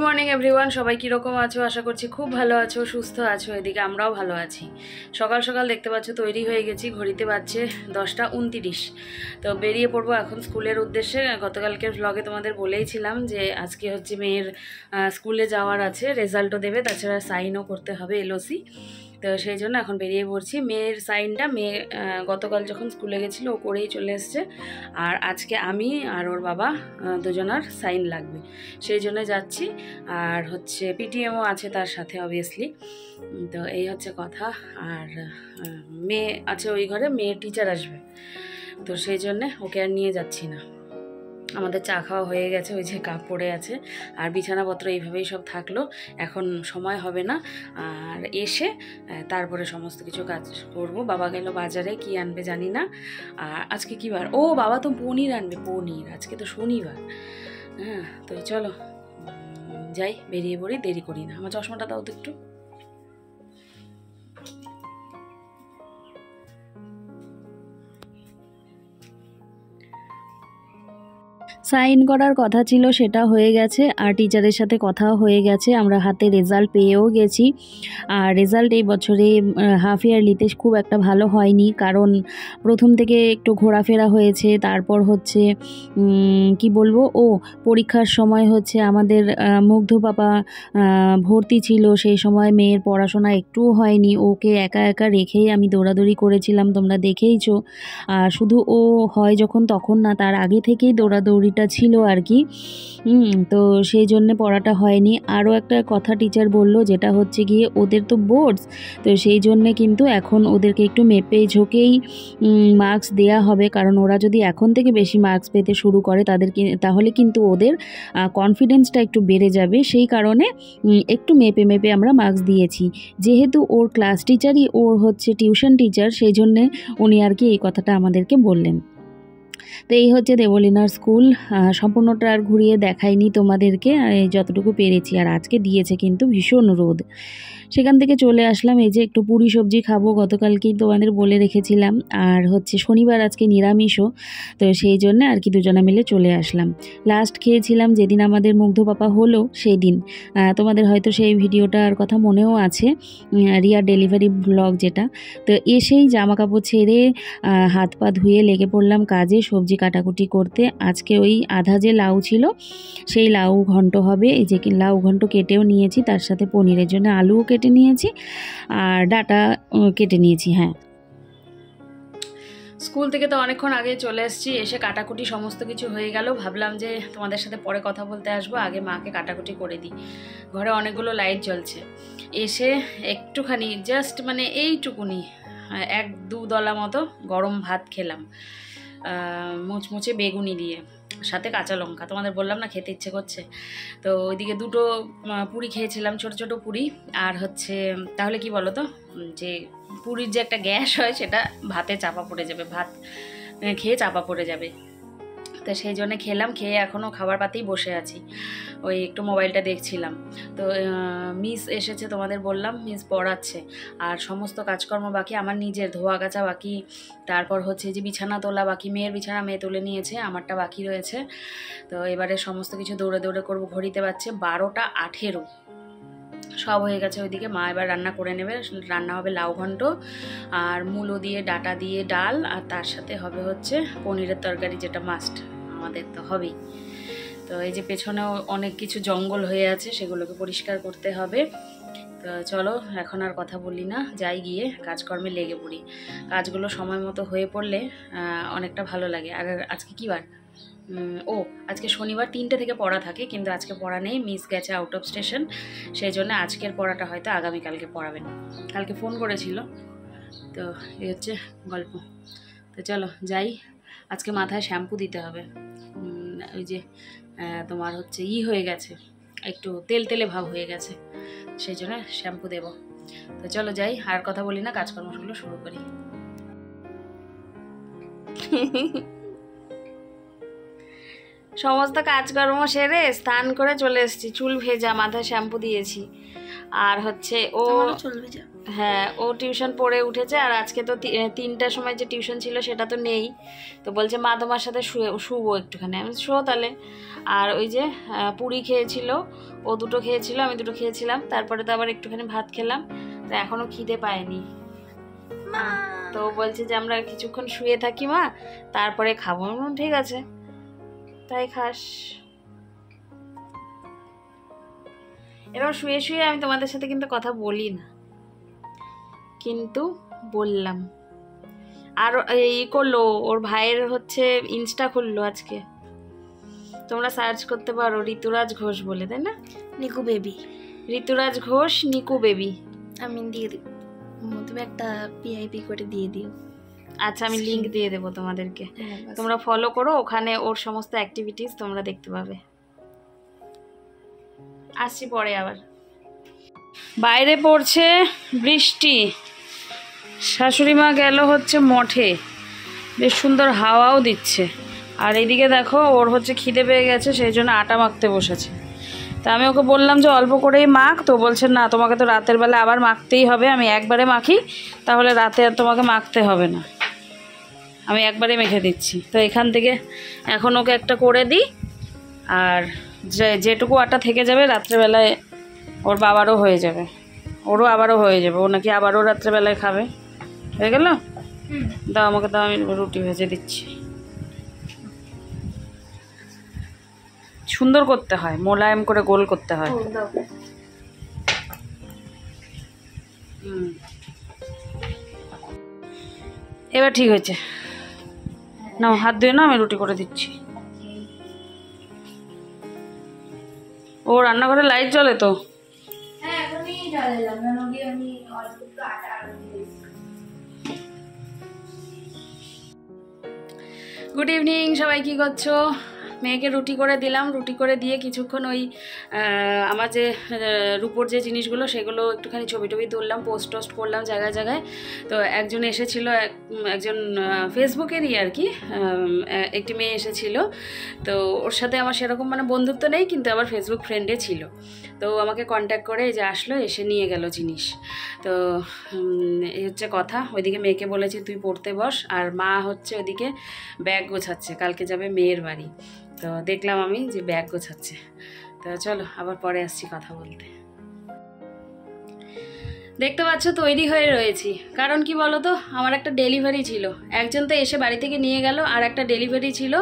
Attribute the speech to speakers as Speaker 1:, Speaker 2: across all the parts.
Speaker 1: Morning everyone, সবাই কীরকম আছো? আশা করছি খুব ভালো আছো, সুস্থ আছো। এদিকে আমরাও ভালো আছি। সকাল সকাল দেখতে পাচ্ছ তৈরি হয়ে গেছি, ঘড়িতে বাজছে 10টা 29। তো বেরিয়ে পড়বো এখন স্কুলের উদ্দেশ্যে। গতকালকের ভ্লগে তোমাদের বলেইছিলাম যে আজকে হচ্ছে মেয়ের স্কুলে যাওয়ার আছে, রেজাল্টও দেবে, তাছাড়া সাইনও করতে হবে এলওসি। তো সেই জন্য এখন বেরিয়ে পড়ছি। মেয়ের সাইনটা মেয়ে গতকাল যখন স্কুলে গেছিলো ও করেই চলে এসছে, আর আজকে আমি আর ওর বাবা দুজনার সাইন লাগবে, সেই জন্য যাচ্ছি। আর হচ্ছে পিটিএমও আছে তার সাথে অবভিয়াসলি। তো এই হচ্ছে কথা। আর মেয়ে আছে ওই ঘরে, মেয়ের টিচার আসবে, তো সেই জন্যে ওকে আর নিয়ে যাচ্ছি না। আমাদের চা খাওয়া হয়ে গেছে, ওই যে কাপ পড়ে আছে, আর বিছানাপত্র এইভাবেই সব থাকলো। এখন সময় হবে না, আর এসে তারপরে সমস্ত কিছু কাজ করব। বাবা গেল বাজারে, কি আনবে জানি না। আর আজকে কী বার? ও বাবা তো পনির আনবে, পনির। আজকে তো শনিবার। হ্যাঁ, তো চলো যাই, বেরিয়ে পড়ি, দেরি করি না। আমার চশমাটা দাও তো একটু। সাইন করার কথা ছিল, সেটা হয়ে গেছে, আর টিচারের সাথে কথাও হয়ে গেছে। আমরা হাতে রেজাল্ট পেয়েও গেছি। আর রেজাল্ট এই বছরে হাফ ইয়ারলিতে খুব একটা ভালো হয়নি, কারণ প্রথম থেকে একটু ঘোরাফেরা হয়েছে। তারপর হচ্ছে কি বলবো, পরীক্ষার সময় হচ্ছে আমাদের মুগ্ধ পাপা ভর্তি ছিল, সেই সময় মেয়ের পড়াশোনা একটুও হয়নি। ওকে একা একা রেখেই আমি দৌড়াদৌড়ি করেছিলাম, তোমরা দেখেইছো। আর শুধু ও হয় যখন তখন না, তার আগে থেকেই দৌড়াদৌড়িটা ছিল আর কি। তো সেই জন্যে পড়াটা হয়নি। আরও একটা কথা টিচার বলল, যেটা হচ্ছে গিয়ে ওদের তো বোর্ডস, তো সেই জন্যে কিন্তু এখন ওদেরকে একটু মেপে ঝোঁকেই মার্কস দেয়া হবে, কারণ ওরা যদি এখন থেকে বেশি মার্কস পেতে শুরু করে তাহলে কিন্তু ওদের কনফিডেন্সটা একটু বেড়ে যাবে। সেই কারণে একটু মেপে মেপে আমরা মার্কস দিয়েছি। যেহেতু ওর ক্লাস টিচারই ওর হচ্ছে টিউশন টিচার, সেই জন্যে উনি আর কি এই কথাটা আমাদেরকে বললেন। তো এই হচ্ছে দেবলীনার স্কুল। সম্পূর্ণটা আর ঘুরিয়ে দেখাইনি তোমাদেরকে, যতটুকু পেরেছি। আর আজকে দিয়েছে কিন্তু ভীষণ রোদ। সেখান থেকে চলে আসলাম। এই যে একটু পুরি সবজি খাবো, গতকালকেই তোমাদের বলে রেখেছিলাম। আর হচ্ছে শনিবার, আজকে নিরামিষও, তো সেই জন্য আর কি দুজনে মিলে চলে আসলাম। লাস্ট খেয়েছিলাম যেদিন আমাদের মুগ্ধ পাপা হলো, সেই দিন। তোমাদের হয়তো সেই ভিডিওটার কথা মনেও আছে, রিয়া ডেলিভারি ব্লগ যেটা। তো এসেই জামা কাপড় ছেড়ে হাত পা ধুয়ে লেগে পড়লাম কাজে, সবজি কাটাকুটি করতে। আজকে ওই আধা যে লাউ ছিল, সেই লাউ ঘন্ট হবে। এই যে লাউ ঘন্ট কেটেও নিয়েছি, তার সাথে পনিরের জন্য আলুও কেটে নিয়েছি, আর ডাটা কেটে নিয়েছি। হ্যাঁ, স্কুল থেকে তো অনেকক্ষণ আগে চলে এসেছি, এসে কাটাকুটি সমস্ত কিছু হয়ে গেল। ভাবলাম যে তোমাদের সাথে পরে কথা বলতে আসবো, আগে মাকে কাটাকুটি করে দিই। ঘরে অনেকগুলো লাইট জ্বলছে। এসে একটুখানি জাস্ট মানে এইটুকুনি 1-2 দলা মতো গরম ভাত খেলাম, মুচমুচে বেগুনি দিয়ে, সাথে কাঁচা লঙ্কা। তোমাদের বললাম না খেতে ইচ্ছে করছে, তো ওইদিকে 2টো পুরি খেয়েছিলাম, ছোট ছোট পুরি। আর হচ্ছে তাহলে কি বলো তো, যে পুরীর যে একটা গ্যাস হয়, সেটা ভাতে চাপা পড়ে যাবে, ভাত খেয়ে চাপা পড়ে যাবে। তো সেই জন্য খেলাম, খেয়ে এখনও খাবার পাতেই বসে আছি, ওই একটু মোবাইলটা দেখছিলাম। তো মিস এসেছে, তোমাদের বললাম, মিস পড়াচ্ছে। আর সমস্ত কাজকর্ম বাকি, আমার নিজের ধোয়া কাচা বাকি, তারপর হচ্ছে যে বিছানা তোলা বাকি। মেয়ের বিছানা মেয়ে তুলে নিয়েছে, আমারটা বাকি রয়েছে। তো এবারে সমস্ত কিছু দৌড়ে দৌড়ে করবো। ঘড়িতে বাজছে 12টা 18। সব হয়ে গেছে ওইদিকে। মা এবার রান্না করে নেবে। রান্না হবে লাউ ঘন্ট আর মূলো দিয়ে ডাটা দিয়ে ডাল, আর তার সাথে হবে হচ্ছে পনিরের তরকারি, যেটা মাস্ট আমাদের তো হবেই। তো এই যে পেছনেও অনেক কিছু জঙ্গল হয়ে আছে, সেগুলোকে পরিষ্কার করতে হবে। তো চলো এখন আর কথা বলি না, যাই গিয়ে কাজকর্মে লেগে পড়ি। কাজগুলো সময় মতো হয়ে পড়লে অনেকটা ভালো লাগে। আর আজকে কী বার? আজকে শনিবার, 3টে থেকে পড়া থাকে, কিন্তু আজকে পড়া নেই, মিস গেছে আউট অফ স্টেশন। সেই জন্য আজকের পড়াটা হয়তো আগামীকালকে পড়াবেন। কালকে ফোন করেছিল। তো এই হচ্ছে গল্প। তো চলো যাই। আজকে মাথায় শ্যাম্পু দিতে হবে, ওই যে তোমার হচ্ছে হয়ে গেছে, একটু তেল তেলে ভাব হয়ে গেছে, সেই জন্য শ্যাম্পু দেব। তো চলো যাই, আর কথা বলি না, কাজকর্মগুলো শুরু করি। সমস্ত কাজকর্ম সেরে স্নান করে চলে এসেছি, চুল ভেজা, মাথায় শ্যাম্পু দিয়েছি। আর হচ্ছে ও
Speaker 2: চুল ভেজা,
Speaker 1: হ্যাঁ, ও টিউশন পড়ে উঠেছে। আর আজকে তো 3টার সময় যে টিউশন ছিল সেটা তো নেই, তো বলছে মা তোমার সাথে শুবো একটুখানি। আমি শো তাহলে। আর ওই যে পুরি খেয়েছিল, ও 2টো খেয়েছিল, আমি 2টো খেয়েছিলাম। তারপরে তো আবার একটুখানি ভাত খেলাম, তো এখনও খিদে পায়নি। তো বলছে যে আমরা কিছুক্ষণ শুয়ে থাকি মা, তারপরে খাবো। ঠিক আছে, তাই খাস। এবার শুয়ে শুয়ে আমি তোমাদের সাথে কিন্তু কথা বলি না, কিন্তু বললাম। আর এই করলো, ওর ভাইয়ের হচ্ছে ইনস্টা খুললো আজকে, তোমরা সার্চ করতে পারো ঋতুরাজ ঘোষ বলে, তাই না?
Speaker 2: নিকু বেবি,
Speaker 1: ঋতুরাজ ঘোষ নিকু বেবি।
Speaker 2: আমি দিয়ে দিব, তুমি একটা পিআইপি করে দিয়ে দিও।
Speaker 1: আচ্ছা, আমি লিংক দিয়ে দেবো তোমাদেরকে, তোমরা ফলো করো, ওখানে ওর সমস্ত অ্যাক্টিভিটিস তোমরা দেখতে পাবে। আসছি পরে আবার। বাইরে পড়ছে বৃষ্টি, শাশুড়ি মা গেল হচ্ছে মঠে, বেশ সুন্দর হাওয়াও দিচ্ছে। আর এইদিকে দেখো ওর হচ্ছে খিদে পেয়ে গেছে, সেই জন্য আটা মাখতে বসেছে। তা আমি ওকে বললাম যে অল্প করেই মাখ, তো বলছে না তোমাকে তো রাতের বেলা আবার মাখতেই হবে, আমি একবারে মাখি, তাহলে রাতে আর তোমাকে মাখতে হবে না, আমি একবারে মেখে দিচ্ছি। তো এখান থেকে এখন ওকে একটা করে দিই, আর যেটুকু আটা থেকে যাবে রাত্রেবেলায় ওর বাবারও হয়ে যাবে, ওরও আবারও হয়ে যাবে, ও নাকি আবারও রাত্রেবেলায় খাবে। হয়ে গেল? দাও আমাকে, দাও, আমি রুটি ভেজে দিচ্ছি। সুন্দর করতে হয়, মোলায়েম করে গোল করতে হয়। এবার ঠিক হয়েছে, নাও হাত ধুয়ে না, আমি রুটি করে দিচ্ছি। ও রান্নাঘরে লাইট জ্বলে তো? গুড ইভিনিং সবাই, কি করছো? মেয়েকে রুটি করে দিলাম, রুটি করে দিয়ে কিছুক্ষণ ওই আমার যে রূপোর যে জিনিসগুলো সেগুলো একটুখানি ছবি টবি তুললাম, পোস্ট টোস্ট করলাম জায়গায় জায়গায়। তো একজন এসেছিলো, একজন ফেসবুকেরই আর কি, একটি মেয়ে এসেছিলো। তো ওর সাথে আমার সেরকম মানে বন্ধুত্ব নেই, কিন্তু আবার ফেসবুক ফ্রেন্ডে ছিল। তো আমাকে কন্ট্যাক্ট করে এই যে আসলো, এসে নিয়ে গেল জিনিস। তো এই হচ্ছে কথা। ওইদিকে মেয়েকে বলেছি তুই পড়তে বস, আর মা হচ্ছে ওইদিকে ব্যাগ গোছাচ্ছে, কালকে যাবে মেয়ের বাড়ি। তো দেখলাম আমি যে ব্যাগ গোছাচ্ছে। তো চলো আবার পরে আসছি কথা বলতে। দেখতে পাচ্ছ তৈরি হয়ে রয়েছি, কারণ কি বলো তো, আমার একটা ডেলিভারি ছিল, একজন তো এসে বাড়ি থেকে নিয়ে গেল, আর একটা ডেলিভারি ছিল।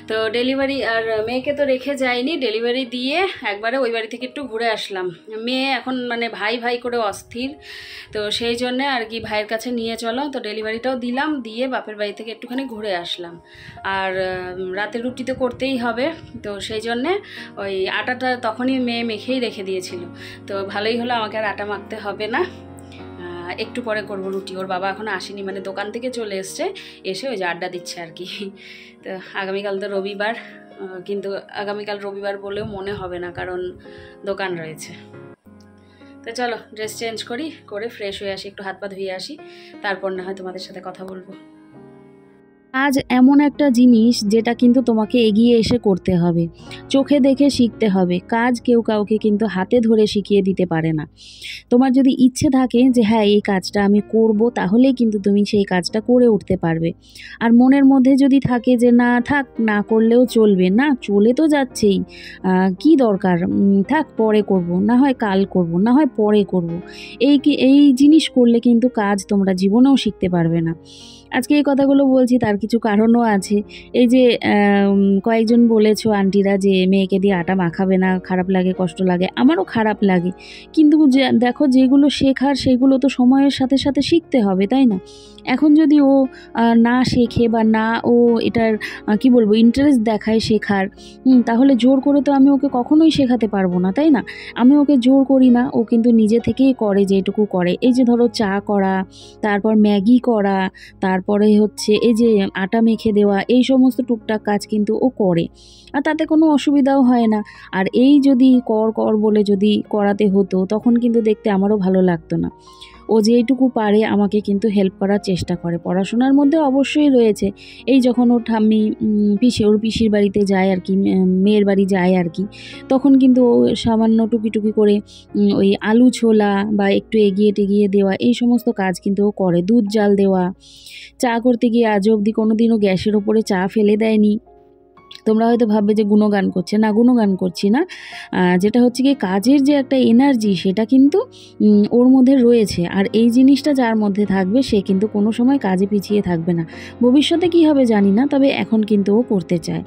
Speaker 1: তো ডেলিভারি আর মেয়েকে তো রেখে যাইনি, ডেলিভারি দিয়ে একবারে ওই বাড়ি থেকে একটু ঘুরে আসলাম। মেয়ে এখন মানে ভাই ভাই করে অস্থির, তো সেই জন্যে আর কি ভাইয়ের কাছে নিয়ে চলো, তো ডেলিভারিটাও দিলাম, দিয়ে বাপের বাড়ি থেকে একটুখানি ঘুরে আসলাম। আর রাতে রুটি তো করতেই হবে, তো সেই জন্যে ওই আটাটা তখনই মেয়ে মেখেই রেখে দিয়েছিল। তো ভালোই হলো, আমাকে আর আটা মাখতে হবে না, একটু পরে করবো রুটি। ওর বাবা এখনও আসেনি, মানে দোকান থেকে চলে এসছে, এসে ওই যে আড্ডা দিচ্ছে আর কি। তো আগামীকাল তো রবিবার, কিন্তু আগামীকাল রবিবার বলেও মনে হবে না, কারণ দোকান রয়েছে। তো চলো ড্রেস চেঞ্জ করি, করে ফ্রেশ হয়ে আসি, একটু হাত পা ধুয়ে আসি, তারপর না হয় তোমাদের সাথে কথা বলবো।
Speaker 3: কাজ এমন একটা জিনিস যেটা কিন্তু তোমাকে এগিয়ে এসে করতে হবে, চোখে দেখে শিখতে হবে। কাজ কেউ কাউকে কিন্তু হাতে ধরে শিখিয়ে দিতে পারে না। তোমার যদি ইচ্ছে থাকে যে হ্যাঁ এই কাজটা আমি করব, তাহলেই কিন্তু তুমি সেই কাজটা করে উঠতে পারবে। আর মনের মধ্যে যদি থাকে যে না থাক, না করলেও চলবে, না চলে তো যাচ্ছেই, কি দরকার, থাক পরে করব, না হয় কাল করব, না হয় পরে করব, এই জিনিস করলে কিন্তু কাজ তোমরা জীবনেও শিখতে পারবে না। আজকে এই কথাগুলো বলছি তার কিছু কারণও আছে। এই যে কয়েকজন বলেছো আন্টিরা যে মেয়েকে দিয়ে আটা মাখাবে না, খারাপ লাগে, কষ্ট লাগে, আমারও খারাপ লাগে, কিন্তু দেখো যেগুলো শেখার সেগুলো তো সময়ের সাথে সাথে শিখতে হবে, তাই না? এখন যদি ও না শেখে বা না ও এটার কি বলবো ইন্টারেস্ট দেখায় শেখার, তাহলে জোর করে তো আমি ওকে কখনোই শেখাতে পারবো না, তাই না? আমি ওকে জোর করি না, ও কিন্তু নিজে থেকেই করে যেটুকু করে। এই যে ধরো চা করা, তারপর ম্যাগি করা, তারপরে হচ্ছে এই যে আটা মেখে দেওয়া, এই সমস্ত টুকটাক কাজ কিন্তু ও করে। আর তাতে কোনো অসুবিধাও হয় না। আর এই যদি কর বলে যদি করাতে হতো তখন কিন্তু দেখতে আমারও ভালো লাগতো না। ও যেইটুকু পারে আমাকে কিন্তু হেল্প করার চেষ্টা করে। পড়াশোনার মধ্যে অবশ্যই রয়েছে। এই যখন ওর ঠাম্মি ওর পিসির বাড়িতে যায় আর কি, মেয়ের বাড়ি যায় আর কি, তখন কিন্তু ও সামান্য টুকি করে ওই আলু ছোলা বা একটু এগিয়ে টেগিয়ে দেওয়া এই সমস্ত কাজ কিন্তু ও করে। দুধ জাল দেওয়া, চা করতে গিয়ে আজ অবধি কোনোদিনও গ্যাসের ওপরে চা ফেলে দেয়নি। তোমরা হয়তো ভাববে যে গুণগান করছে, না গুণগান করছি না, যেটা হচ্ছে কি কাজের যে একটা এনার্জি সেটা কিন্তু ওর মধ্যে রয়েছে। আর এই জিনিসটা যার মধ্যে থাকবে সে কিন্তু কোনো সময় কাজে পিছিয়ে থাকবে না। ভবিষ্যতে কি হবে জানি না, তবে এখন কিন্তু ও করতে চায়।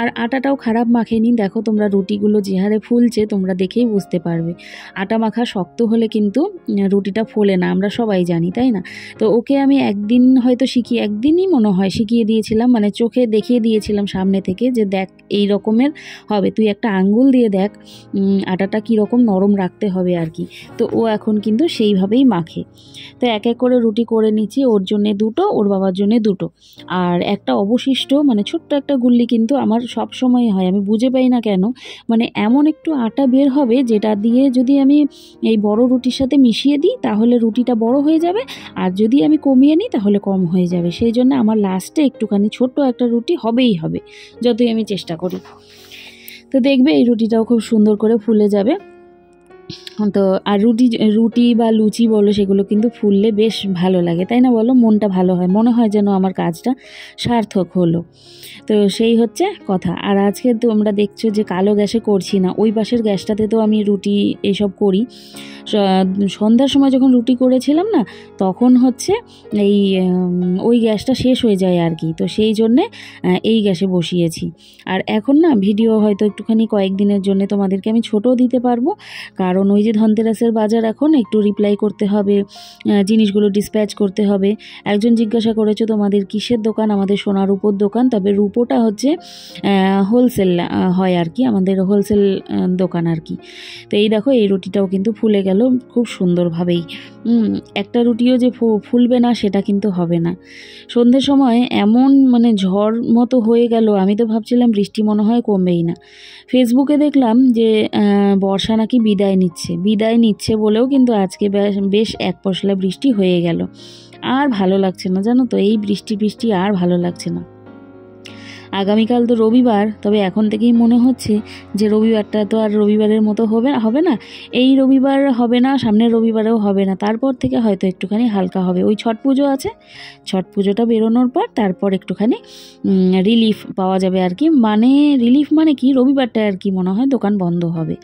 Speaker 3: আর আটাটাও খারাপ মাখেনি, দেখো তোমরা রুটিগুলো যে হারে ফুলছে তোমরা দেখেই বুঝতে পারবে। আটা মাখা শক্ত হলে কিন্তু রুটিটা ফোলে না, আমরা সবাই জানি, তাই না? তো ওকে আমি একদিনই মনে হয় শিখিয়ে দিয়েছিলাম, মানে চোখে দেখিয়ে দিয়েছিলাম সামনে থেকে যে দেখ এই রকমের হবে, তুই একটা আঙ্গুল দিয়ে দেখ আটাটা কীরকম নরম রাখতে হবে আর কি। তো ও এখন কিন্তু সেইভাবেই মাখে। তো এক এক করে রুটি করে নিচ্ছি, ওর জন্যে দুটো, ওর বাবার জন্যে দুটো। আর একটা অবশিষ্ট মানে ছোট্ট একটা গুল্লি কিন্তু আমার সব সময় হয়, আমি বুঝে পাই না কেন, মানে এমন একটু আটা বের হবে যেটা দিয়ে যদি আমি এই বড় রুটির সাথে মিশিয়ে দিই তাহলে রুটিটা বড় হয়ে যাবে, আর যদি আমি কমিয়ে নিই তাহলে কম হয়ে যাবে। সেই জন্য আমার লাস্টে একটুখানি ছোট্ট একটা রুটি হবেই হবে, যতই আমি চেষ্টা করি। তো দেখবে এই রুটিটাও খুব সুন্দর করে ফুলে যাবে। তো আর রুটি বা লুচি বলো, সেগুলো কিন্তু ফুললে বেশ ভালো লাগে, তাই না বলো? মনটা ভালো হয়, মনে হয় যেন আমার কাজটা সার্থক হলো। তো সেই হচ্ছে কথা। আর আজকে তোমরা দেখছো যে কালো গ্যাসে করছি না, ওই পাশের গ্যাসটাতে তো আমি রুটি এসব করি। সন্ধ্যার সময় যখন রুটি করেছিলাম না, তখন হচ্ছে ওই গ্যাসটা শেষ হয়ে যায় আর কি, তো সেই জন্যে এই গ্যাসে বসিয়েছি। আর এখন না ভিডিও হয়তো একটুখানি কয়েকদিনের জন্য তোমাদেরকে আমি ছোটও দিতে পারবো, কারণ ওই যে ধনতেরাসের বাজার, এখন একটু রিপ্লাই করতে হবে, জিনিসগুলো ডিসপ্যাচ করতে হবে। একজন জিজ্ঞাসা করেছো তোমাদের কিসের দোকান? আমাদের সোনার রূপোর দোকান, তবে রূপোটা হচ্ছে হোলসেল হয় আর কি, আমাদের হোলসেল দোকান আর কি। তো এই দেখো এই রুটিটাও কিন্তু ফুলে গেল খুব সুন্দরভাবেই। একটা রুটিও যে ফুলবে না সেটা কিন্তু হবে না। সন্ধ্যের সময় এমন মানে ঝড় মতো হয়ে গেল, আমি তো ভাবছিলাম বৃষ্টি মনে হয় কমবেই না। ফেসবুকে দেখলাম যে বর্ষা নাকি বিদায় নিচ্ছে বলেও কিন্তু আজকে বেশ এক পশলা বৃষ্টি হয়ে গেল। আর ভালো লাগছে না, জানো তো, এই বৃষ্টি আর ভালো লাগছে না। আগামীকাল তো রবিবার, তবে এখন থেকেই মনে হচ্ছে যে রবিবারটা তো আর রবিবারের মতো হবে না। এই রবিবার হবে না, সামনের রবিবারেও হবে না, তারপর থেকে হয়তো একটুখানি হালকা হবে। ওই ছট পুজো আছে, ছট পুজোটা বেরোনোর পর তারপর একটুখানি রিলিফ পাওয়া যাবে আর কি। মানে রিলিফ মানে কি, রবিবারটা আর কি মনে হয় দোকান বন্ধ হবে।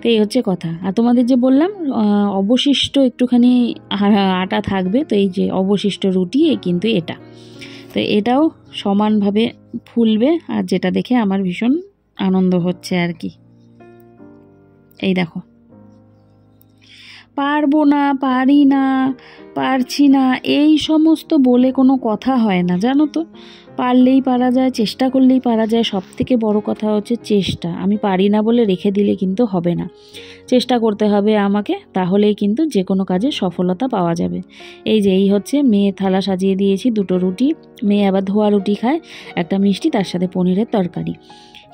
Speaker 3: তো এই হচ্ছে কথা। আর তোমাদের যে বললাম অবশিষ্ট একটুখানি আটা থাকবে, তো এই যে অবশিষ্ট রুটি কিন্তু এটা, তো এটাও সমানভাবে ফুলবে, আর যেটা দেখে আমার ভীষণ আনন্দ হচ্ছে আর কি। এই দেখো, পারবো না, পারি না, পারছি না, এই সমস্ত বলে কোনো কথা হয় না, জানো তো। পারলেই পারা যায়, চেষ্টা করলেই পারা যায়। সব থেকে বড় কথা হচ্ছে চেষ্টা। আমি পারি না বলে রেখে দিলে কিন্তু হবে না, চেষ্টা করতে হবে আমাকে, তাহলেই কিন্তু যে কোনো কাজে সফলতা পাওয়া যাবে। এই হচ্ছে মেয়ে থালা সাজিয়ে দিয়েছি, দুটো রুটি, মেয়ে আবার ধোয়া রুটি খায়, একটা মিষ্টি, তার সাথে পনিরের তরকারি।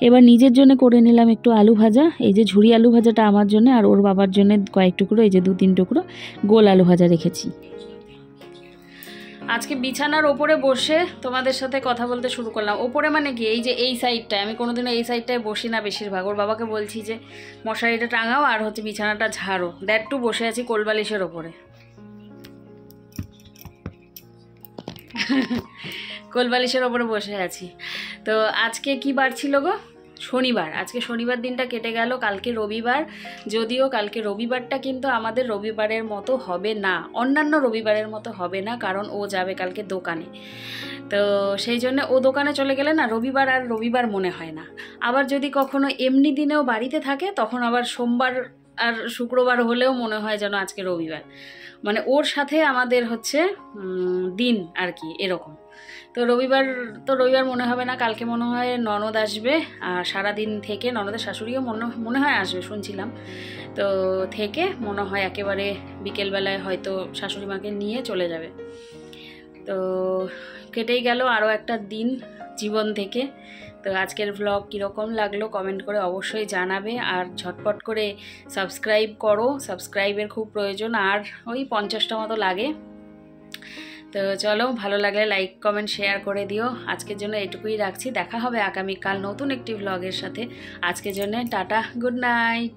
Speaker 3: এবার নিজের জন্য করে নিলাম একটু আলু ভাজা, এই যে ঝুরি আলু ভাজাটা আমার জন্য, আর ওর বাবার জন্য কয়েক টুকরো, এই যে 2-3 টুকরো গোল আলু ভাজা রেখেছি।
Speaker 1: আজকে বিছানার ওপরে বসে তোমাদের সাথে কথা বলতে শুরু করলাম। ওপরে মানে কি, এই যে এই সাইডটায়, আমি কোনোদিনও এই সাইডটায় বসি না বেশিরভাগ। ওর বাবাকে বলছি যে মশারিটা টাঙাও আর হচ্ছে বিছানাটা ঝাড়ো, দ্যাটটু বসে আছি কোলবালিশের ওপরে। কোলবালিশের ওপরে বসে আছি। তো আজকে কি বার ছিল গো? শনিবার। আজকে শনিবার দিনটা কেটে গেল, কালকে রবিবার। যদিও কালকে রবিবারটা কিন্তু আমাদের রবিবারের মতো হবে না, অন্যান্য রবিবারের মতো হবে না, কারণ ও যাবে কালকে দোকানে। তো সেই জন্য ও দোকানে চলে গেলে না রবিবার আর রবিবার মনে হয় না। আবার যদি কখনো এমনি দিনেও বাড়িতে থাকে তখন আবার সোমবার আর শুক্রবার হলেও মনে হয় যেন আজকে রবিবার। মানে ওর সাথে আমাদের হচ্ছে দিন আর কি এরকম। তো রবিবার মনে হবে না। কালকে মনে হয় ননদ আসবে, আর সারাদিন থেকে ননদের শাশুড়িও মনে হয় আসবে শুনছিলাম। তো থেকে মনে হয় একেবারে বিকেলবেলায় হয়তো শাশুড়ি মাকে নিয়ে চলে যাবে। তো কেটেই গেল আরও একটা দিন জীবন থেকে। তো আজকের ব্লগ কীরকম লাগলো কমেন্ট করে অবশ্যই জানাবে, আর ঝটপট করে সাবস্ক্রাইব করো, সাবস্ক্রাইবের খুব প্রয়োজন, আর ওই 50টা মতো লাগে। তো চলো, ভালো লাগলে লাইক কমেন্ট শেয়ার করে দিও। আজকের জন্য এটুকুই রাখছি, দেখা হবে আগামীকাল নতুন একটি ব্লগের সাথে। আজকের জন্য টাটা, গুড নাইট।